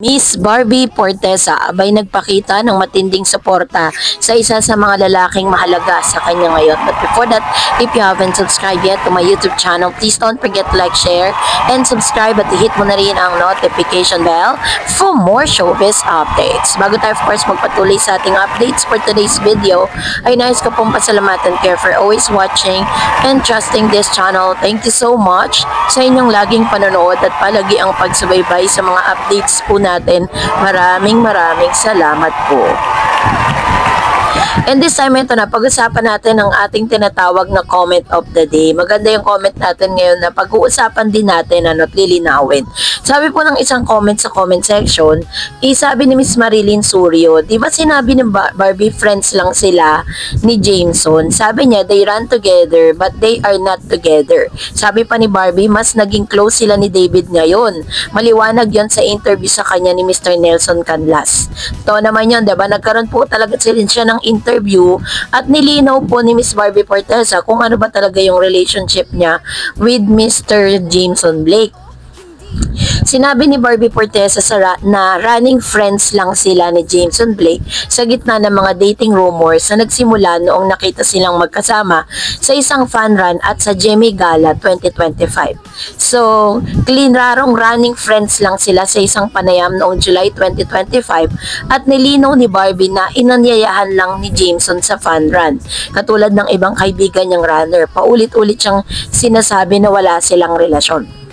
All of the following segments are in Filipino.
Miss Barbie Fortesa abay nagpakita ng matinding suporta sa isa sa mga lalaking mahalaga sa kanya ngayon. But before that, if you haven't subscribed yet to my YouTube channel, please don't forget to like, share, and subscribe at i-hit mo na rin ang notification bell for more showbiz updates. Bago tayo of course magpatuloy sa ating updates for today's video, ay nais ko pong pasalamatan kayo for always watching and trusting this channel. Thank you so much sa inyong laging panonood at palagi ang pagsubaybay sa mga updates po natin. Maraming salamat po. And this time, ito na, pag-usapan natin ang ating tinatawag na comment of the day. Maganda yung comment natin ngayon na pag-uusapan din natin at lilinawin. Sabi po ng isang comment sa comment section, sabi ni Miss Marilyn Suryo, di ba sinabi ni Barbie friends lang sila ni Jameson? Sabi niya, they run together but they are not together. Sabi pa ni Barbie, mas naging close sila ni David ngayon. Maliwanag yon sa interview sa kanya ni Mr. Nelson Canlas. Ito naman yun, diba? Nagkaroon po talaga siya ng interview at nilinaw po ni Miss Barbie Fortesa kung ano ba talaga yung relationship niya with Mr. Jameson Blake. Sinabi ni Barbie Fortesa na running friends lang sila ni Jameson Blake sa gitna ng mga dating rumors na nagsimula noong nakita silang magkasama sa isang fan run at sa Jimmy Gala 2025. So, klinarong running friends lang sila sa isang panayam noong July 2025 at nilinaw ni Barbie na inanyayahan lang ni Jameson sa fan run. Katulad ng ibang kaibigan niyang runner, paulit-ulit siyang sinasabi na wala silang relasyon.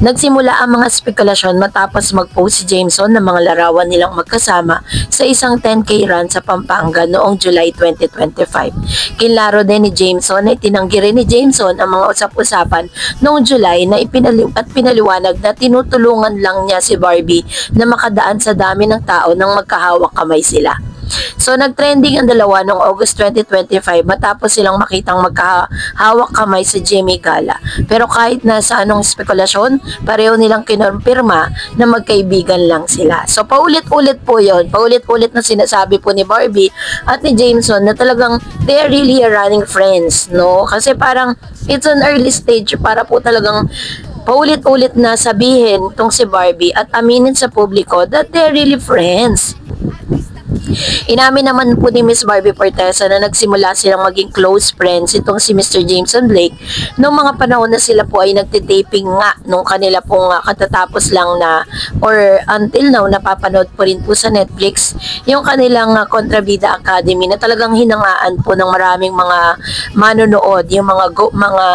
Nagsimula ang mga spekulasyon matapos mag-post si Jameson ng mga larawan nilang magkasama sa isang 10K run sa Pampanga noong July 2025. Kinlaro din ni Jameson na itinanggi rin ni Jameson ang mga usap-usapan noong July na pinaliwanag na tinutulungan lang niya si Barbie na makadaan sa dami ng tao nang magkahawak kamay sila. So, nag-trending ang dalawa noong August 2025 matapos silang makitang magkahawak kamay sa Jimmy Gala. Pero kahit na sa anong spekulasyon, pareho nilang kinumpirma na magkaibigan lang sila. So, paulit-ulit po yon, paulit-ulit na sinasabi po ni Barbie at ni Jameson na talagang they're really running friends, no? Kasi parang it's an early stage para po talagang paulit-ulit na sabihin tong si Barbie at aminin sa publiko that they're really friends. Inamin naman po ni Miss Barbie Fortesa na nagsimula silang maging close friends itong si Mr. Jameson Blake noong mga panahon na sila po ay nagtitaping nga nung kanila pong katatapos lang na or until now napapanood po rin po sa Netflix yung kanilang Kontrabida Academy na talagang hinangaan po ng maraming mga manonood, yung mga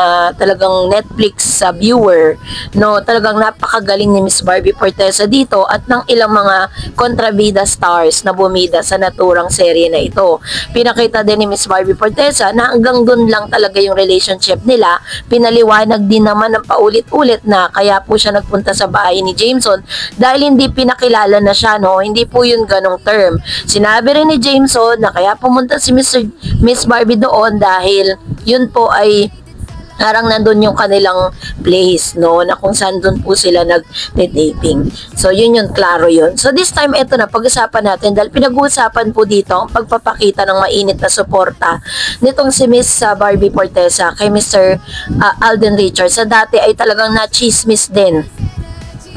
talagang Netflix viewer, no, talagang napakagaling ni Miss Barbie Fortesa dito at ng ilang mga Kontrabida stars na bumida sa naturang serye na ito. Pinakita din ni Miss Barbie Fortesa na hanggang dun lang talaga yung relationship nila. Pinaliwanag din naman ng paulit-ulit na kaya po siya nagpunta sa bahay ni Jameson dahil hindi pinakilala na siya, no? Hindi po yun ganong term. Sinabi rin ni Jameson na kaya pumunta si Miss Barbie doon dahil yun po ay parang nandun yung kanilang place, no, na kung saan dun po sila nag-taping. So, yun, klaro yun. So, this time, ito na, pag-usapan natin dahil pinag-uusapan po dito ang pagpapakita ng mainit na suporta nitong si Miss Barbie Fortesa kay Mr. Alden Richards. Sa dati ay talagang na-chismis din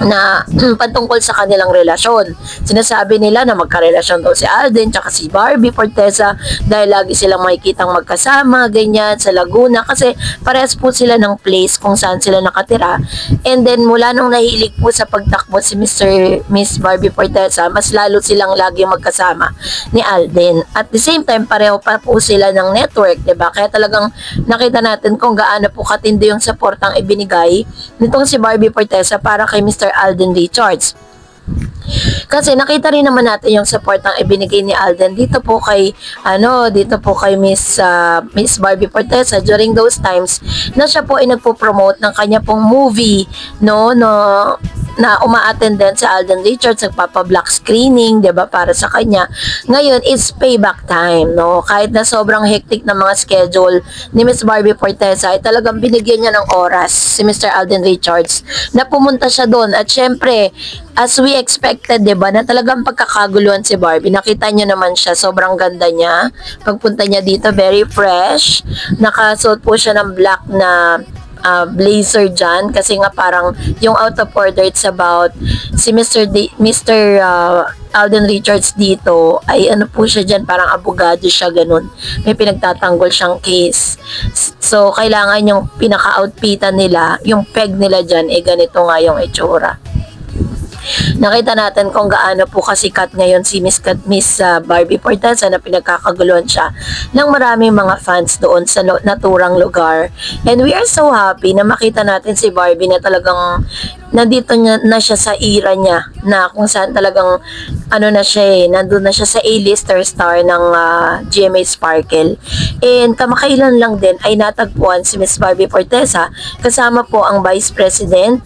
na patungkol sa kanilang relasyon. Sinasabi nila na magkarelasyon daw si Alden tsaka si Barbie Fortesa dahil lagi silang makikitang magkasama, ganyan, sa Laguna kasi parehas po sila ng place kung saan sila nakatira. And then mula nung nahilig po sa pagtakbo si Miss Barbie Fortesa, mas lalo silang lagi magkasama ni Alden. At the same time, pareho pa po sila ng network, diba? Kaya talagang nakita natin kung gaano po katindi yung supportang ibinigay nitong si Barbie Fortesa para kay Mr. Alden Richards. Kasi nakita rin naman natin yung support ng ibinigay ni Alden dito po kay Miss Barbie Fortesa during those times na siya po ay nagpo-promote ng kanya pong movie, no, na uma-attend din sa Alden Richards, nagpapa-block screening, 'di ba, para sa kanya. Ngayon, it's payback time, no? Kahit na sobrang hectic na mga schedule ni Miss Barbie Fortesa, ay talagang binigyan niya ng oras si Mr. Alden Richards na pumunta siya doon. At syempre, as we expected, 'di ba, na talagang pagkakaguluhan si Barbie. Nakita niyo naman siya, sobrang ganda niya. Pagpunta niya dito, very fresh. Nakasuot po siya ng black na blazer dyan kasi nga parang yung out of order, it's about si Mr. Alden Richards dito ay ano po siya dyan, parang abogado siya, ganun. May pinagtatanggol siyang case. So, kailangan yung pinaka-outfitan nila, yung peg nila dyan, ganito nga yung itsura. Nakita natin kung gaano po kasikat ngayon si Miss Barbie Forteza na pinagkakaguluhan siya ng maraming mga fans doon sa naturang lugar. And we are so happy na makita natin si Barbie na talagang nandito na siya sa era niya, na kung saan talagang ano na siya nandun na siya sa A-lister star ng GMA Sparkle. And kamakailan lang din ay natagpuan si Miss Barbie Forteza kasama po ang Vice President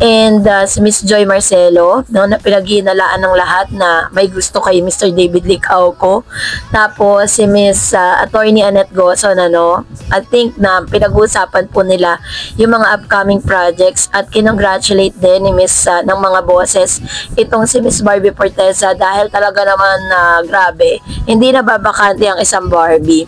and si Miss Joy Marcelo, no, na pinaghinalaan ng lahat na may gusto kay Mr. David Licauco. Tapos si Miss Attorney Annette Gozon, ano, I think na pinag-uusapan po nila yung mga upcoming projects at kinongratulate din ni Miss ng mga bosses itong si Miss Barbie Forteza dahil talaga naman grabe, hindi na babakante ang isang Barbie.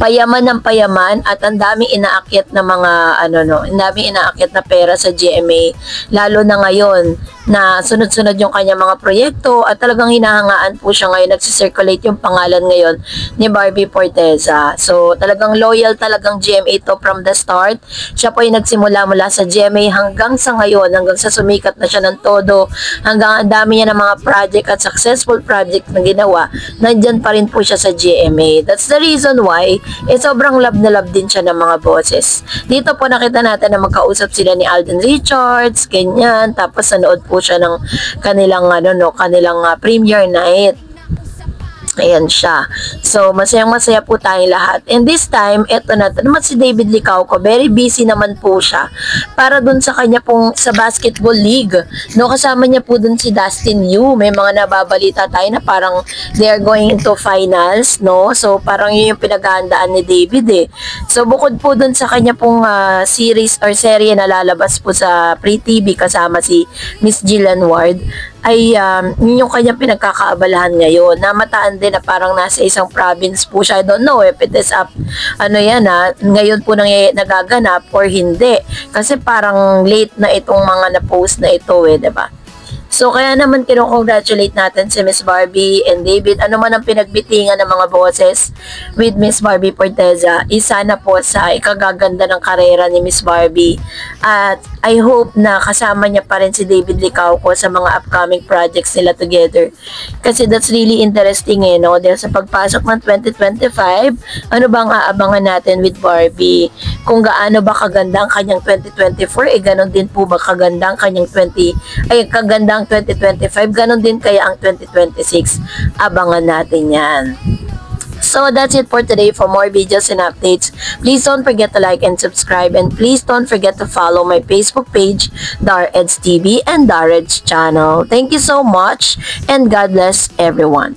Payaman ng payaman at ang daming inaakyat na mga ang daming inaakyat na pera sa GMA, lalo na ngayon na sunod-sunod yung kanya mga proyekto at talagang hinahangaan po siya ngayon, nagsisirculate yung pangalan ngayon ni Barbie Forteza. So talagang loyal talagang GMA to from the start. Siya po ay nagsimula mula sa GMA hanggang sa ngayon, hanggang sa sumikat na siya ng todo, hanggang ang dami niya ng mga project at successful project na ginawa, nandyan pa rin po siya sa GMA. That's the reason why sobrang love na love din siya ng mga bosses. Dito po nakita natin na magkausap sila ni Alden Richards, ganyan, tapos nanood po siya ng kanilang kanilang premiere night. Ayan siya. So, masayang-masaya po tayong lahat. And this time, eto na naman si David Licauco. Very busy naman po siya para dun sa kanya pong sa basketball league. No, kasama niya po dun si Dustin Yu. May mga nababalita tayo na parang they are going into finals, no? So, parang yun yung pinaghahandaan ni David So, bukod po dun sa kanya pong series or serye na lalabas po sa Free TV kasama si Miss Jillian Ward, ay yun yung kanyang pinagkakaabalahan ngayon. Namataan din na parang nasa isang province po siya. I don't know if it is up, ngayon po nagaganap or hindi. Kasi parang late na itong mga na-post na ito diba? So, kaya naman kinocongratulate natin si Miss Barbie and David. Ano man ang pinagbitingan ng mga bosses with Miss Barbie Forteza, isa na po sa ikagaganda ng karera ni Miss Barbie. At I hope na kasama niya pa rin si David Licauco sa mga upcoming projects nila together. Kasi that's really interesting no? Dahil sa pagpasok ng 2025, ano bang aabangan natin with Barbie? Kung gaano ba kaganda ang kanyang 2024, ganon din po ba kaganda ang kanyang 2025, ganon din kaya ang 2026. Abangan natin yan. So that's it for today. For more videos and updates, please don't forget to like and subscribe, and please don't forget to follow my Facebook page, DarEds TV and DarEds channel. Thank you so much and God bless everyone.